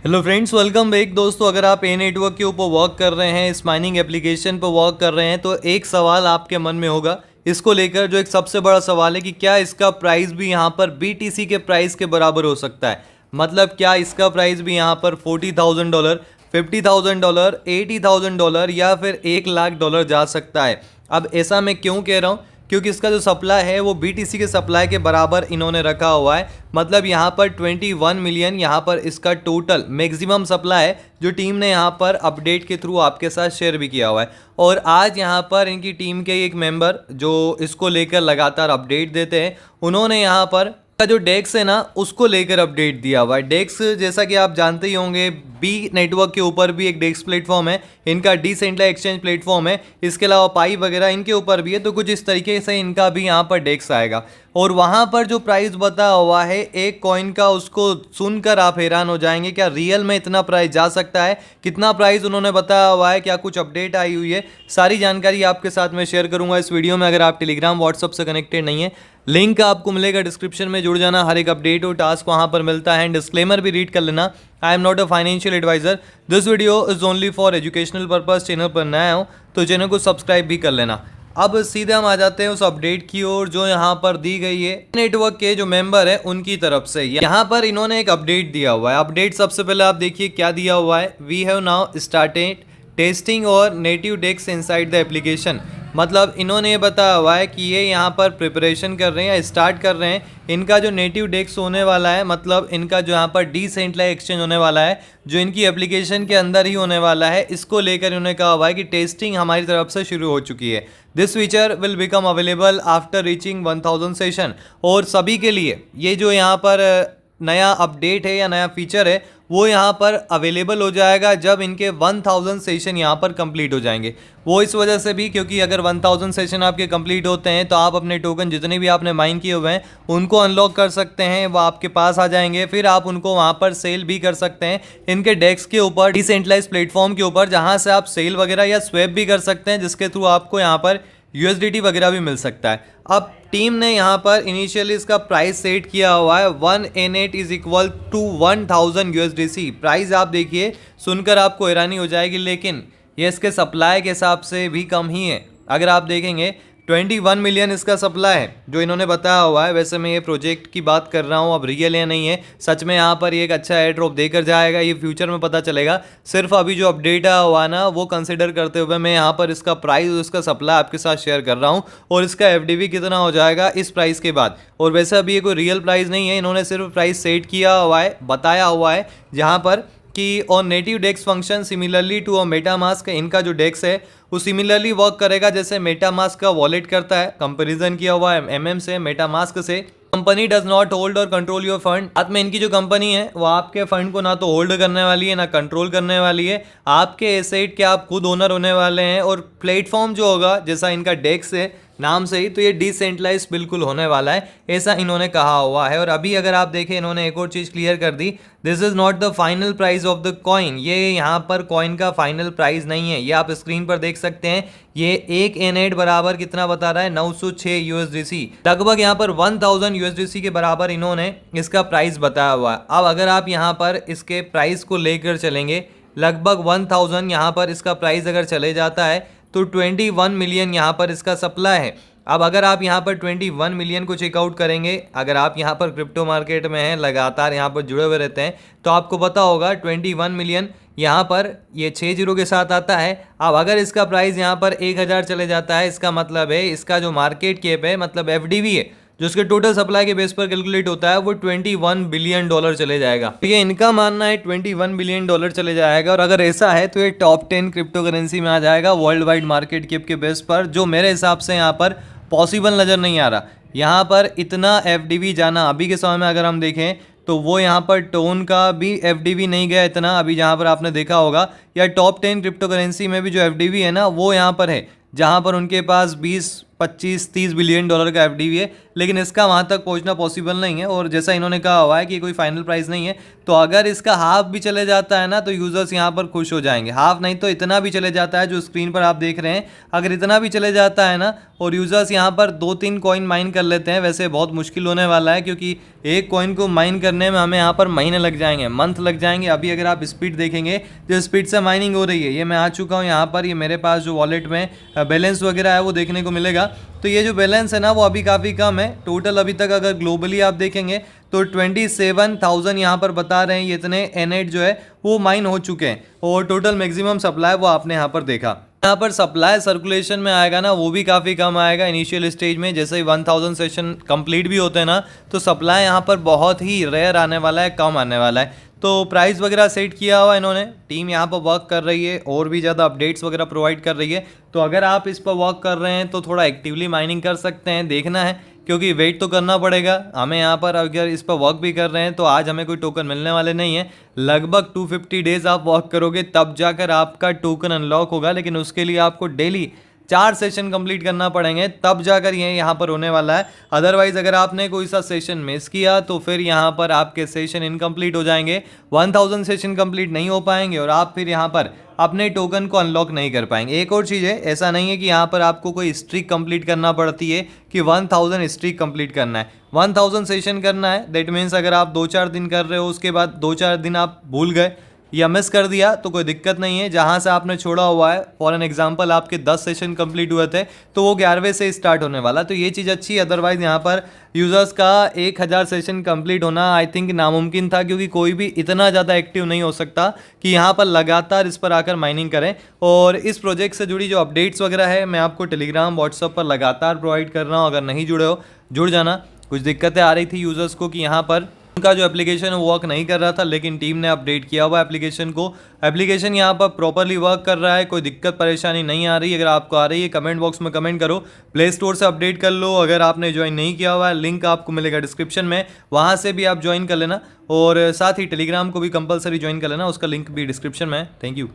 Hello friends, welcome back. दोस्तों, अगर आप ए नेटवर्क के ऊपर वर्क कर रहे हैं, इस माइनिंग एप्लीकेशन पर वर्क कर रहे हैं, तो एक सवाल आपके मन में होगा इसको लेकर। जो एक सबसे बड़ा सवाल है कि क्या इसका प्राइस भी यहाँ पर बीटीसी के प्राइस के बराबर हो सकता है। मतलब क्या इसका प्राइस भी यहाँ पर $40,000, $50,000, $80,000 या फिर $1,00,000 जा सकता है। अब ऐसा मैं क्यों कह रहा हूँ, क्योंकि इसका जो सप्लाई है वो बीटीसी के सप्लाई के बराबर इन्होंने रखा हुआ है। मतलब यहाँ पर 21 मिलियन यहाँ पर इसका टोटल मैक्सिमम सप्लाई है, जो टीम ने यहाँ पर अपडेट के थ्रू आपके साथ शेयर भी किया हुआ है। और आज यहाँ पर इनकी टीम के एक मेंबर जो इसको लेकर लगातार अपडेट देते हैं, उन्होंने यहाँ पर का जो डेक्स है ना उसको लेकर अपडेट दिया हुआ है। डेक्स जैसा कि आप जानते ही होंगे, बी नेटवर्क के ऊपर भी एक डेक्स प्लेटफॉर्म है, इनका डिसेंट्रलाइज्ड एक्सचेंज प्लेटफॉर्म है। इसके अलावा पाई वगैरह इनके ऊपर भी है, तो कुछ इस तरीके से इनका भी यहाँ पर डेक्स आएगा। और वहाँ पर जो प्राइस बताया हुआ है एक कॉइन का, उसको सुनकर आप हैरान हो जाएंगे। क्या रियल में इतना प्राइस जा सकता है? कितना प्राइस उन्होंने बताया हुआ है, क्या कुछ अपडेट आई हुई है, सारी जानकारी आपके साथ मैं शेयर करूंगा इस वीडियो में। अगर आप टेलीग्राम व्हाट्सअप से कनेक्टेड नहीं है, लिंक आपको मिलेगा डिस्क्रिप्शन में, जुड़ जाना। हर एक अपडेट और टास्क वहाँ पर मिलता है। डिस्क्लेमर भी रीड कर लेना, I am not a financial adviser, this video is only for educational purpose. Channel पर नया हो तो चैनल को सब्सक्राइब भी कर लेना। अब सीधे हम आ जाते हैं उस अपडेट की ओर जो यहाँ पर दी गई है नेटवर्क के जो मेंबर है उनकी तरफ से। यहाँ पर इन्होंने एक अपडेट दिया हुआ है। अपडेट सबसे पहले आप देखिए क्या दिया हुआ है। We have now started testing और native DEX inside the application. मतलब इन्होंने ये बताया हुआ है कि ये यहाँ पर प्रिपरेशन कर रहे हैं या स्टार्ट कर रहे हैं इनका जो नेटिव डेक्स होने वाला है। मतलब इनका जो यहाँ पर डिसेंट्रलाइज्ड एक्सचेंज होने वाला है, जो इनकी एप्लीकेशन के अंदर ही होने वाला है, इसको लेकर इन्होंने कहा हुआ है कि टेस्टिंग हमारी तरफ से शुरू हो चुकी है। This feature will become available after reaching 1000 session. और सभी के लिए ये जो यहाँ पर नया अपडेट है या नया फीचर है वो यहाँ पर अवेलेबल हो जाएगा जब इनके 1000 सेशन यहाँ पर कंप्लीट हो जाएंगे। वो इस वजह से भी क्योंकि अगर 1000 सेशन आपके कंप्लीट होते हैं तो आप अपने टोकन जितने भी आपने माइन किए हुए हैं उनको अनलॉक कर सकते हैं, वो आपके पास आ जाएंगे। फिर आप उनको वहाँ पर सेल भी कर सकते हैं इनके डेस्क के ऊपर, डिसेंट्रलाइज्ड प्लेटफॉर्म के ऊपर, जहाँ से आप सेल वगैरह या स्वैप भी कर सकते हैं, जिसके थ्रू आपको यहाँ पर यूएसडीटी वगैरह भी मिल सकता है। अब टीम ने यहाँ पर इनिशियली इसका प्राइस सेट किया हुआ है 1N8 is equal to 1000 USDC. Price आप देखिए, सुनकर आपको हैरानी हो जाएगी, लेकिन ये इसके सप्लाई के हिसाब से भी कम ही है। अगर आप देखेंगे 21 मिलियन इसका सप्लाई है जो इन्होंने बताया हुआ है। वैसे मैं ये प्रोजेक्ट की बात कर रहा हूँ, अब रियल या नहीं है। सच में यहाँ पर ये एक अच्छा एयर ड्रॉप देकर जाएगा, ये फ्यूचर में पता चलेगा। सिर्फ अभी जो अपडेट हुआ ना वो कंसिडर करते हुए मैं यहाँ पर इसका प्राइस और इसका सप्लाई आपके साथ शेयर कर रहा हूँ, और इसका एफडीवी कितना हो जाएगा इस प्राइस के बाद। और वैसे अभी ये कोई रियल प्राइस नहीं है, इन्होंने सिर्फ प्राइस सेट किया हुआ है, बताया हुआ है जहाँ पर कि और native DEX function similarly to a MetaMask. इनका जो डेक्स है वो सिमिलरली वर्क करेगा जैसे मेटामास्क का वॉलेट करता है। कंपैरिजन किया हुआ है एमएम से, मेटामास्क से। कंपनी डज नॉट होल्ड और कंट्रोल योर फंड। साथ में इनकी जो कंपनी है वो आपके फंड को ना तो होल्ड करने वाली है ना कंट्रोल करने वाली है। आपके एसेट के आप खुद ओनर होने वाले हैं। और प्लेटफॉर्म जो होगा जैसा इनका डेक्स है नाम से ही, तो ये डिसेंट्रलाइज बिल्कुल होने वाला है, ऐसा इन्होंने कहा हुआ है। और अभी अगर आप देखें, इन्होंने एक और चीज़ क्लियर कर दी, this is not the final price of the coin. ये यहाँ पर कॉइन का फाइनल प्राइस नहीं है, ये आप स्क्रीन पर देख सकते हैं। ये एक N8 बराबर कितना बता रहा है, 906 यूएसडीसी, लगभग यहाँ पर 1000 यूएसडीसी के बराबर इन्होंने इसका प्राइस बताया हुआ है। अब अगर आप यहाँ पर इसके प्राइस को लेकर चलेंगे, लगभग 1000 यहाँ पर इसका प्राइस अगर चले जाता है तो 21 मिलियन यहाँ पर इसका सप्लाई है। अब अगर आप यहाँ पर 21 मिलियन को चेकआउट करेंगे, अगर आप यहाँ पर क्रिप्टो मार्केट में हैं, लगातार यहाँ पर जुड़े हुए रहते हैं, तो आपको पता होगा 21 मिलियन यहाँ पर ये 6 जीरो के साथ आता है। अब अगर इसका प्राइस यहाँ पर 1000 चले जाता है, इसका मतलब है इसका जो मार्केट कैप है, मतलब एफडीवी है, जो उसके टोटल सप्लाई के बेस पर कैलकुलेट होता है, वो $21 बिलियन चले जाएगा। तो ये इनका मानना है $21 बिलियन चले जाएगा। और अगर ऐसा है तो ये टॉप 10 क्रिप्टो करेंसी में आ जाएगा वर्ल्ड वाइड मार्केट कैप के बेस पर, जो मेरे हिसाब से यहाँ पर पॉसिबल नज़र नहीं आ रहा। यहाँ पर इतना एफडीवी जाना अभी के समय में अगर हम देखें तो वो यहाँ पर टोन का भी एफडीवी नहीं गया इतना अभी, जहाँ पर आपने देखा होगा, या टॉप 10 क्रिप्टो करेंसी में भी जो एफडीवी है ना वो यहाँ पर है, जहाँ पर उनके पास 25-30 बिलियन डॉलर का एफडी भी है, लेकिन इसका वहाँ तक पहुँचना पॉसिबल नहीं है। और जैसा इन्होंने कहा हुआ है कि कोई फाइनल प्राइस नहीं है, तो अगर इसका हाफ भी चले जाता है ना तो यूज़र्स यहाँ पर खुश हो जाएंगे। हाफ नहीं तो इतना भी चले जाता है जो स्क्रीन पर आप देख रहे हैं, अगर इतना भी चले जाता है ना और यूज़र्स यहाँ पर 2-3 कॉइन माइन कर लेते हैं, वैसे बहुत मुश्किल होने वाला है क्योंकि एक कॉइन को माइन करने में हमें यहाँ पर महीने लग जाएंगे, मंथ लग जाएंगे। अभी अगर आप स्पीड देखेंगे, जो स्पीड से माइनिंग हो रही है, ये मैं आ चुका हूँ यहाँ पर, ये मेरे पास जो वॉलेट में बैलेंस वगैरह है वो देखने को मिलेगा। तो ये जो बैलेंस है ना वो अभी काफ़ी कम है। टोटल अभी तक अगर ग्लोबली आप देखेंगे तो 27,000 यहाँ पर बता रहे हैं, ये इतने N8 जो है वो माइन हो चुके हैं। और टोटल मैक्सिमम सप्लाई वो आपने यहाँ पर देखा। यहाँ पर सप्लाई सर्कुलेशन में आएगा ना वो भी काफ़ी कम आएगा इनिशियल स्टेज में। जैसे ही 1000 सेशन कंप्लीट भी होते हैं ना तो सप्लाई यहाँ पर बहुत ही रेयर आने वाला है, कम आने वाला है। तो प्राइस वगैरह सेट किया हुआ इन्होंने, टीम यहाँ पर वर्क कर रही है और भी ज़्यादा अपडेट्स वगैरह प्रोवाइड कर रही है। तो अगर आप इस पर वर्क कर रहे हैं तो थोड़ा एक्टिवली माइनिंग कर सकते हैं, देखना है क्योंकि वेट तो करना पड़ेगा हमें यहाँ पर। अगर इस पर वर्क भी कर रहे हैं तो आज हमें कोई टोकन मिलने वाले नहीं है, लगभग 250 डेज आप वर्क करोगे तब जाकर आपका टोकन अनलॉक होगा। लेकिन उसके लिए आपको डेली 4 सेशन कंप्लीट करना पड़ेंगे तब जाकर ये यहाँ पर होने वाला है। अदरवाइज अगर आपने कोई सा सेशन मिस किया तो फिर यहाँ पर आपके सेशन इनकम्प्लीट हो जाएंगे, 1000 सेशन कंप्लीट नहीं हो पाएंगे और आप फिर यहाँ पर अपने टोकन को अनलॉक नहीं कर पाएंगे। एक और चीज़ है, ऐसा नहीं है कि यहाँ पर आपको कोई स्ट्रीक कंप्लीट करना पड़ती है कि 1000 स्ट्रीक कंप्लीट करना है, 1000 सेशन करना है। दैट मीन्स अगर आप 2-4 दिन कर रहे हो, उसके बाद 2-4 दिन आप भूल गए या मिस कर दिया तो कोई दिक्कत नहीं है। जहाँ से आपने छोड़ा हुआ है, फॉर एन एग्जांपल आपके 10 सेशन कंप्लीट हुए थे तो वो 11वें से स्टार्ट होने वाला, तो ये चीज़ अच्छी है। अदरवाइज यहाँ पर यूज़र्स का 1000 सेशन कंप्लीट होना आई थिंक नामुमकिन था, क्योंकि कोई भी इतना ज़्यादा एक्टिव नहीं हो सकता कि यहाँ पर लगातार इस पर आकर माइनिंग करें। और इस प्रोजेक्ट से जुड़ी जो अपडेट्स वगैरह है मैं आपको टेलीग्राम व्हाट्सअप पर लगातार प्रोवाइड कर रहा हूँ, अगर नहीं जुड़े हो जुड़ जाना। कुछ दिक्कतें आ रही थी यूज़र्स को कि यहाँ पर उनका जो एप्लीकेशन वर्क नहीं कर रहा था, लेकिन टीम ने अपडेट किया हुआ एप्लीकेशन को। एप्लीकेशन यहाँ पर प्रॉपरली वर्क कर रहा है, कोई दिक्कत परेशानी नहीं आ रही। अगर आपको आ रही है कमेंट बॉक्स में कमेंट करो, प्ले स्टोर से अपडेट कर लो। अगर आपने ज्वाइन नहीं किया हुआ है, लिंक आपको मिलेगा डिस्क्रिप्शन में, वहाँ से भी आप ज्वाइन कर लेना। और साथ ही टेलीग्राम को भी कंपलसरी ज्वाइन कर लेना, उसका लिंक भी डिस्क्रिप्शन में है। Thank you.